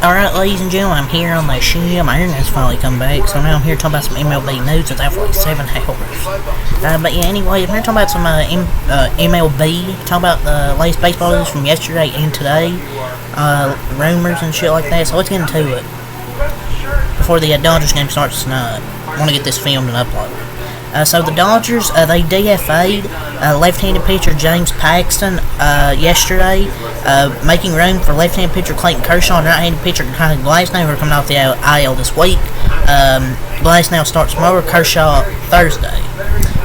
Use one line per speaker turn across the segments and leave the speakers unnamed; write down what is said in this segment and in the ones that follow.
Alright, ladies and gentlemen, I'm here on the show. My internet's finally come back, so now I'm here talking about some MLB news. It's after like 7 hours. But yeah, anyway, I'm here talking about some MLB. Talking about the latest baseball news from yesterday and today. Rumors and shit like that. So let's get into it. Before the Dodgers game starts tonight. I want to get this filmed and uploaded. So the Dodgers, they DFA'd left-handed pitcher James Paxton yesterday, making room for left-handed pitcher Clayton Kershaw and right-handed pitcher Conor Glasnow, who are coming off the IL this week. Glasnow starts tomorrow, Kershaw Thursday.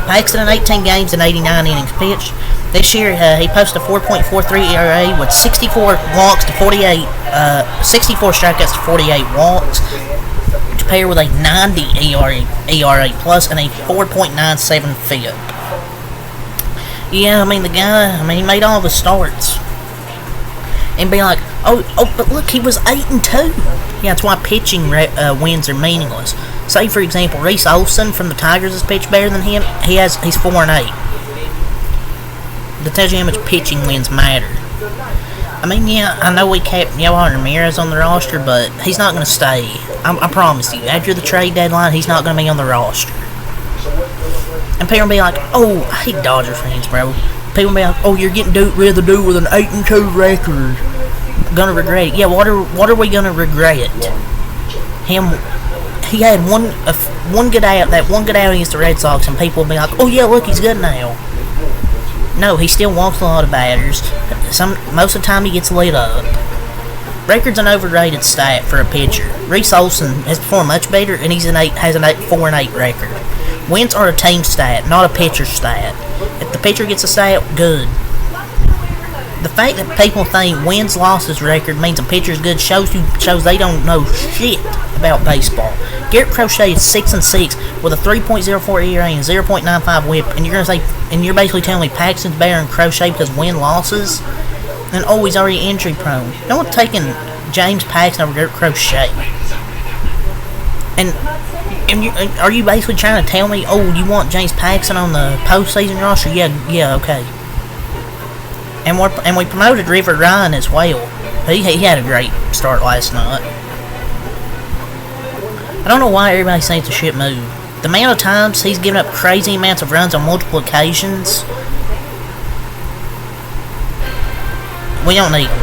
Paxton in 18 games and 89 innings pitched. This year, he posted a 4.43 ERA with 64 walks to 48, 64 strikeouts to 48 walks. Pair with a 90 ERA plus and a 4.97 FIP. Yeah, I mean the guy, he made all the starts, and be like, oh, but look, he was 8-2. Yeah, that's why pitching wins are meaningless. Say for example, Reese Olson from the Tigers has pitched better than him. He's 4-8. That tells you how much pitching wins matter. I mean, yeah, I know we kept Yohan Ramirez on the roster, but he's not going to stay. I promise you. After the trade deadline, he's not going to be on the roster. And people will be like, oh, I hate Dodger fans, bro. People will be like, oh, you're getting rid of the dude with an 8-2 record. Gonna regret it. Yeah, what are we gonna regret? Him. He had one good out. That one good out against the Red Sox, and people will be like, oh yeah, look, he's good now. No, he still walks a lot of batters. Most of the time he gets lit up. Record's an overrated stat for a pitcher. Reese Olson has performed much better, and has a 4-8 record. Wins are a team stat, not a pitcher stat. If the pitcher gets a stat, good. The fact that people think wins-losses record means a pitcher's good shows they don't know shit about baseball. Garrett Crochet is 6-6 with a 3.04 ERA and 0.95 WHIP, and you're basically telling me Paxton's better than Crochet because win-losses? And oh, he's already injury prone. No one's taking James Paxton over Garrett Crochet. And are you basically trying to tell me, oh, you want James Paxton on the postseason roster? Yeah, okay. And we promoted River Ryan as well. He had a great start last night. I don't know why everybody thinks it's a shit move. The amount of times he's given up crazy amounts of runs on multiple occasions, we don't need him.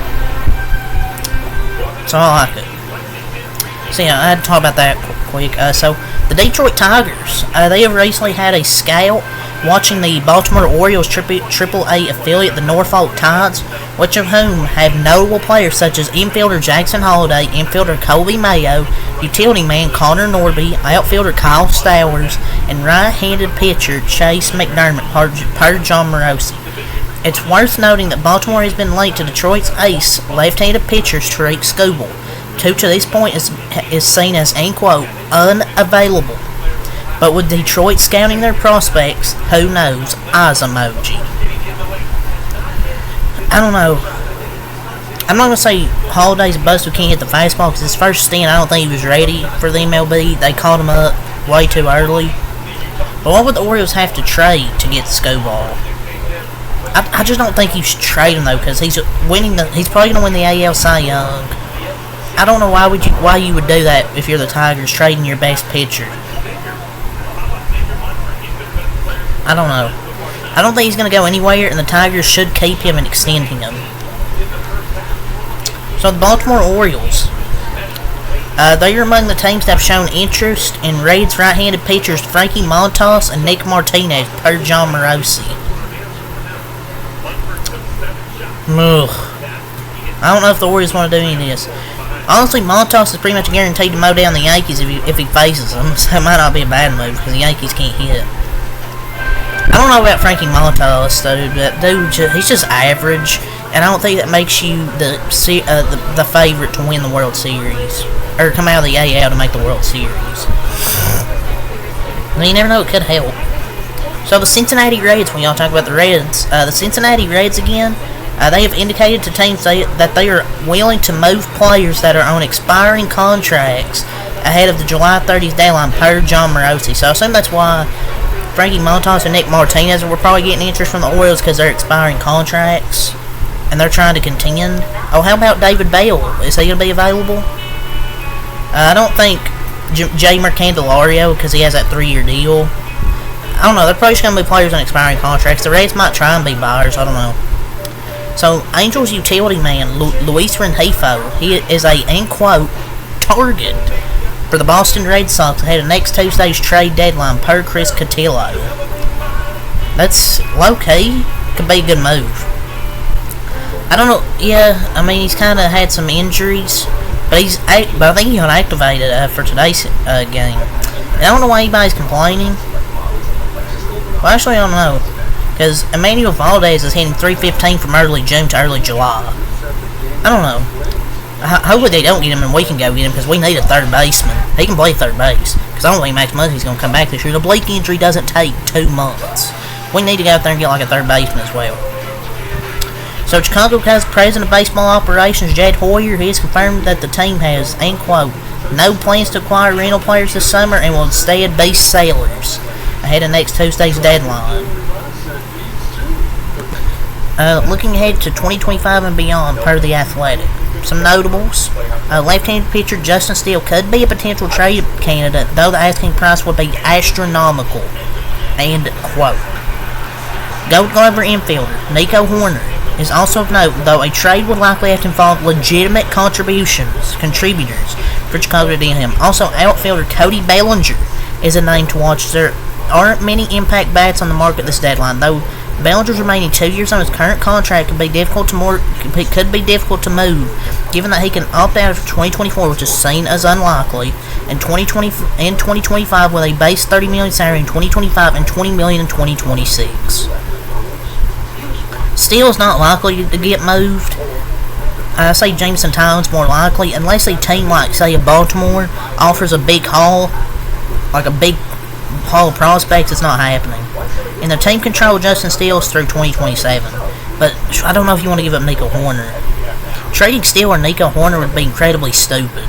So I like it. So yeah, I had to talk about that quick. So the Detroit Tigers, they have recently had a scout watching the Baltimore Orioles AAA affiliate, the Norfolk Tides, which of whom have notable players such as infielder Jackson Holliday, infielder Colby Mayo, utility man Connor Norby, outfielder Kyle Stowers, and right-handed pitcher Chase McDermott per John Morosi. It's worth noting that Baltimore has been linked to Detroit's ace left-handed pitcher Tarik Skubal, who to this point is seen as, end quote, unavailable. But with Detroit scouting their prospects, who knows? Eyes emoji. I don't know. I'm not going to say Holiday's a bust who can't hit the fastball, because his first stint, I don't think he was ready for the MLB. They called him up way too early. But what would the Orioles have to trade to get Skubal? I just don't think you should trade him, though, because he's probably going to win the AL Cy Young. I don't know why you would do that if you're the Tigers, trading your best pitcher. I don't know. I don't think he's going to go anywhere, and the Tigers should keep him and extend him. So the Baltimore Orioles, they are among the teams that have shown interest in Reds right-handed pitchers Frankie Montas and Nick Martinez per John Morosi. Ugh. I don't know if the Orioles want to do any of this. Honestly, Montas is pretty much guaranteed to mow down the Yankees if he faces them, so it might not be a bad move because the Yankees can't hit. I don't know about Frankie Montas, though. That dude, he's just average, and I don't think that makes you the favorite to win the World Series or come out of the AL to make the World Series. I mean, you never know; it could help. So the Cincinnati Reds, when y'all talk about the Reds, the Cincinnati Reds again, they have indicated to teams that they are willing to move players that are on expiring contracts ahead of the July 30th deadline per John Morosi. So I assume that's why Frankie Montas and Nick Martinez were probably getting interest from the Orioles because they're expiring contracts and they're trying to contend. Oh, how about David Bell? Is he going to be available? I don't think Jamer Candelario, because he has that 3-year deal. I don't know. They're probably just going to be players on expiring contracts. The Reds might try and be buyers. I don't know. So, Angels utility man, Luis Rengifo, he is a, end quote, target for the Boston Red Sox ahead of next Tuesday's trade deadline, per Chris Cotillo. That's low-key. Could be a good move. I don't know. Yeah, I mean, he's kind of had some injuries, but I think he got activated for today's game. And I don't know why anybody's complaining. Well, actually, I don't know, because Emmanuel Valdez is hitting .315 from early June to early July. I don't know. Hopefully they don't get him and we can go get him, because we need a third baseman. He can play third base, because I don't think Max Muncy's going to come back this year. The Blake injury doesn't take 2 months. We need to go out there and get like a third baseman as well. So Chicago Cubs president of baseball operations, Jed Hoyer, he has confirmed that the team has, end quote, no plans to acquire rental players this summer and will instead be sellers ahead of next Tuesday's deadline. Looking ahead to 2025 and beyond, per The Athletic. Some notables. Left-handed pitcher Justin Steele could be a potential trade candidate, though the asking price would be astronomical. End quote. Gold Glover infielder Nico Horner is also of note, though a trade would likely have to involve legitimate contributors for Chicago to deal him. Also, outfielder Cody Bellinger is a name to watch. There aren't many impact bats on the market this deadline, though Bellinger's remaining 2 years on his current contract could be difficult to move, given that he can opt out of 2024, which is seen as unlikely, and 2025 with a base $30 million salary in 2025 and $20 million in 2026. Steele is not likely to get moved. I say Jameson Tylen's more likely, unless a team like, say, a Baltimore offers a big haul, like a big haul of prospects. It's not happening. And the team control Justin Steele's through 2027. But I don't know if you want to give up Nico Horner. Trading Steele or Nico Horner would be incredibly stupid.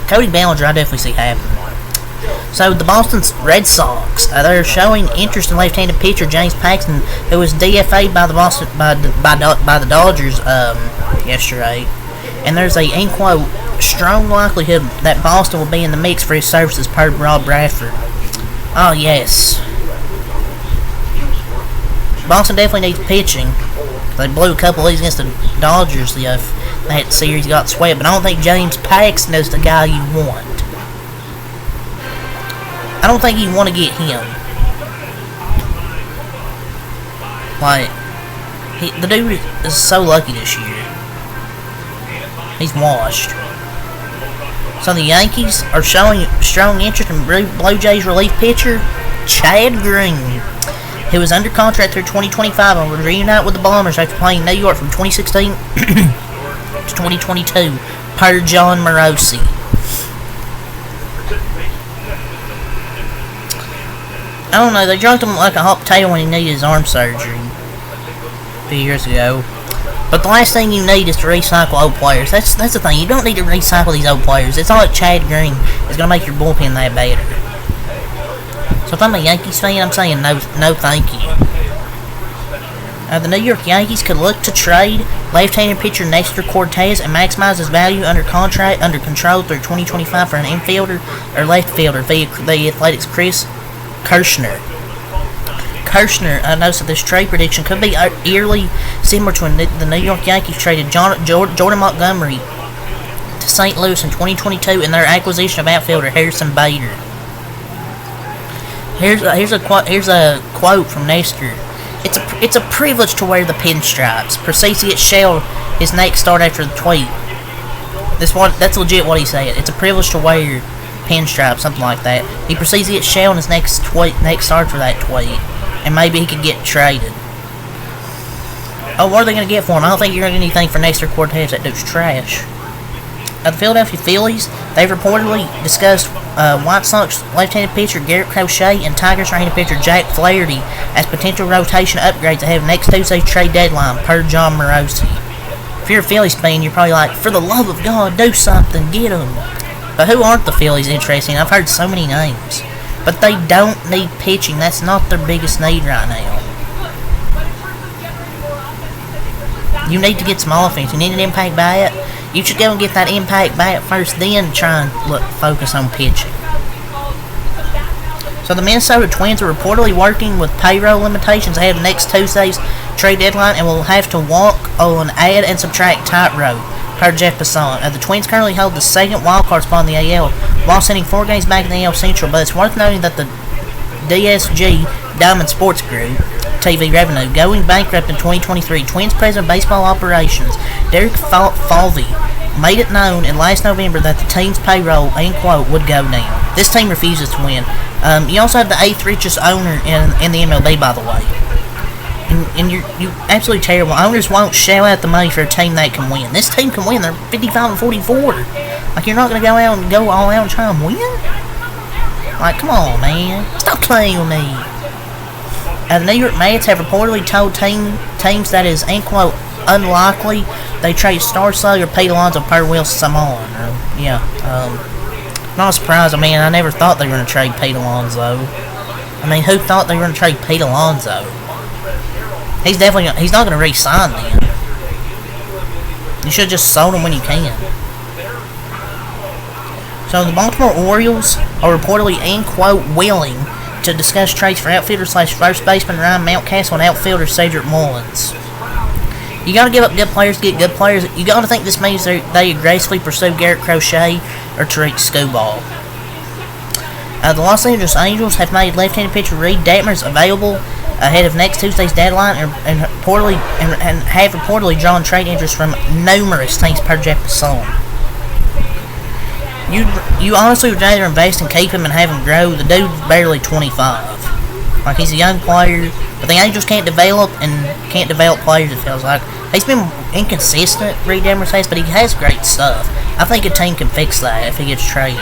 Cody Bellinger, I definitely see happening. So the Boston Red Sox, they're showing interest in left-handed pitcher James Paxton, who was DFA'd by the Dodgers yesterday. And there's a, end quote, strong likelihood that Boston will be in the mix for his services, per Rob Bradford. Oh yes, Boston definitely needs pitching. They blew a couple leads against the Dodgers that series, got swept. But I don't think James Paxton is the guy you want. I don't think you want to get him. Like, the dude is so lucky this year. He's washed. So the Yankees are showing strong interest in Blue Jays relief pitcher Chad Green, who is under contract through 2025 and will reunite with the Bombers after playing New York from 2016 to 2022, per John Morosi. I don't know, they drugged him like a hot potato when he needed his arm surgery a few years ago. But the last thing you need is to recycle old players. That's the thing. You don't need to recycle these old players. It's not like Chad Green is going to make your bullpen that better. So if I'm a Yankees fan, I'm saying no thank you. The New York Yankees could look to trade left-handed pitcher Nestor Cortez and maximize his value under control through 2025 for an infielder or left fielder via the Athletics' Chris Kirschner. I noticed that this trade prediction could be eerily similar to when the New York Yankees traded Jordan Montgomery to St. Louis in 2022 in their acquisition of outfielder Harrison Bader. Here's a quote from Nestor. It's a privilege to wear the pinstripes. Proceeds to get shelled his next start after the tweet. That's legit what he said. It's a privilege to wear pinstripes, something like that. He proceeds to get shelled in his next start for that tweet. And maybe he could get traded. Oh, what are they going to get for him? I don't think you're going to get anything for Nestor Cortez. That dude's trash. The Philadelphia Phillies, they've reportedly discussed White Sox left-handed pitcher Garrett Crochet and Tigers right-handed pitcher Jack Flaherty as potential rotation upgrades ahead of next Tuesday's trade deadline, per John Morosi. If you're a Phillies fan, you're probably like, for the love of God, do something, get them. But who aren't the Phillies interested in? I've heard so many names. But they don't need pitching. That's not their biggest need right now. You need to get some offense. You need an impact bat. You should go and get that impact bat first, then try and focus on pitching. So the Minnesota Twins are reportedly working with payroll limitations ahead of next Tuesday's trade deadline and will have to walk on add and subtract tightrope, per Jeff Passan. The Twins currently hold the second wildcard spot in the AL while sending 4 games back in the AL Central, but it's worth noting that the DSG Diamond Sports Group TV revenue going bankrupt in 2023. Twins president of baseball operations Derek Falvey made it known in last November that the team's payroll, end quote, would go down. This team refuses to win. You also have the 8th richest owner in the MLB, by the way. And you're absolutely terrible. Owners won't shell out the money for a team that can win. This team can win. They're 55-44. Like, you're not going to go out and go all out and try and win? Like, come on, man. Stop playing with me. The New York Mets have reportedly told teams that is, end quote, unlikely they trade star slugger Pete Alonso per Will Simon. Not surprised. I mean, I never thought they were going to trade Pete Alonso. I mean, who thought they were going to trade Pete Alonso? He's not going to re-sign then. You should have just sold him when you can. So the Baltimore Orioles are reportedly, end quote, willing to discuss trades for outfielder / first baseman Ryan Mountcastle and outfielder Cedric Mullins. You got to give up good players to get good players. You got to think this means they aggressively pursue Garrett Crochet or Tariq Skubal. The Los Angeles Angels have made left-handed pitcher Reed Detmers available ahead of next Tuesday's deadline and have reportedly drawn trade interest from numerous teams, per Jeff Passan. You honestly would rather invest and keep him and have him grow. The dude's barely 25. Like, he's a young player, but the Angels can't develop players, it feels like. He's been inconsistent, Reed Detmers has, but he has great stuff. I think a team can fix that if he gets traded.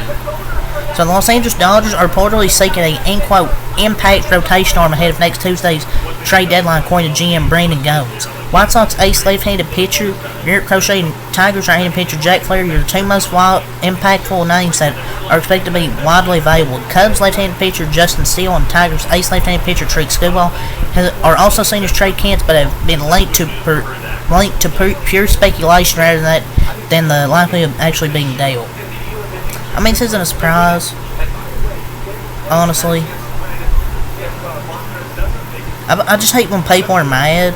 So the Los Angeles Dodgers are reportedly seeking a, end quote, impact rotation arm ahead of next Tuesday's trade deadline, according to GM Brandon Gomes. White Sox ace left-handed pitcher Garrett Crochet and Tigers right-handed pitcher Jack Flaherty are the two most impactful names that are expected to be widely available. Cubs left-handed pitcher Justin Steele and Tigers ace left-handed pitcher Tariq Skubal are also seen as trade candidates, but have been linked to pure speculation rather than the likelihood of actually being dealt. I mean, this isn't a surprise, honestly. I just hate when people are mad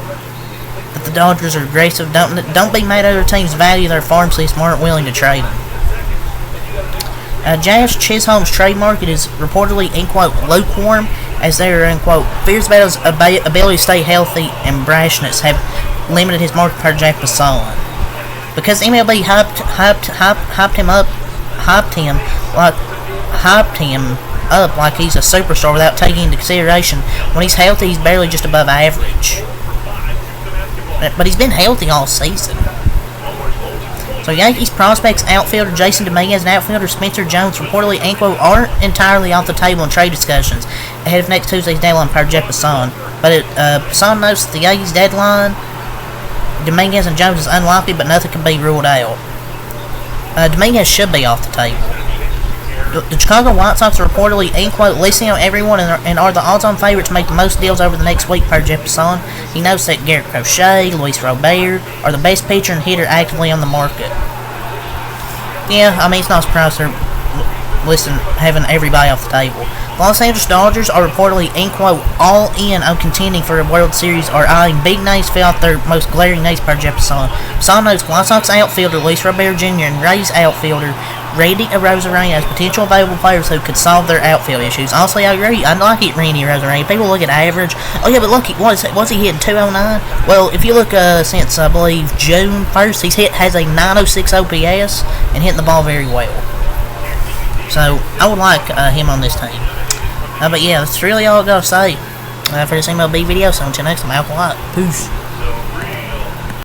that the Dodgers are aggressive. Don't be mad at other teams value their farm system or aren't willing to trade them. Jazz Chisholm's trade market is reportedly, end quote, lukewarm, as their, end quote, fears about his ability to stay healthy and brashness have limited his market, per Jack Passan. Because MLB hyped him up like he's a superstar without taking into consideration when he's healthy, he's barely just above average. But he's been healthy all season. So Yankees prospects outfielder Jason Dominguez and outfielder Spencer Jones reportedly, end quote, aren't entirely off the table in trade discussions ahead of next Tuesday's deadline, per Jeff Passan. But Passan notes that the Yankees deadline, Dominguez and Jones is unlikely, but nothing can be ruled out. Dominguez should be off the table. The Chicago White Sox are reportedly, end quote, listening on everyone and are the odds-on favorites to make the most deals over the next week, per Jeff Passan. He notes that Garrett Crochet, Luis Robert are the best pitcher and hitter actively on the market. Yeah, I mean, it's not surprised they're having everybody off the table. The Los Angeles Dodgers are reportedly, end quote, all in on contending for a World Series, are eyeing big names to fill out their most glaring needs, per Jeff Passan. Passan notes White Sox outfielder Luis Robert Jr. and Rays outfielder Randy Arozarena as potential available players who could solve their outfield issues. Honestly, I agree. I like it, Randy Arozarena. People look at average. Oh yeah, but look, what's he hitting? 209? Well, if you look since I believe June 1st, has a 906 OPS and hitting the ball very well. So I would like him on this team. But yeah, that's really all I gotta say for this MLB video. So until next time, Alpha Light. Peace.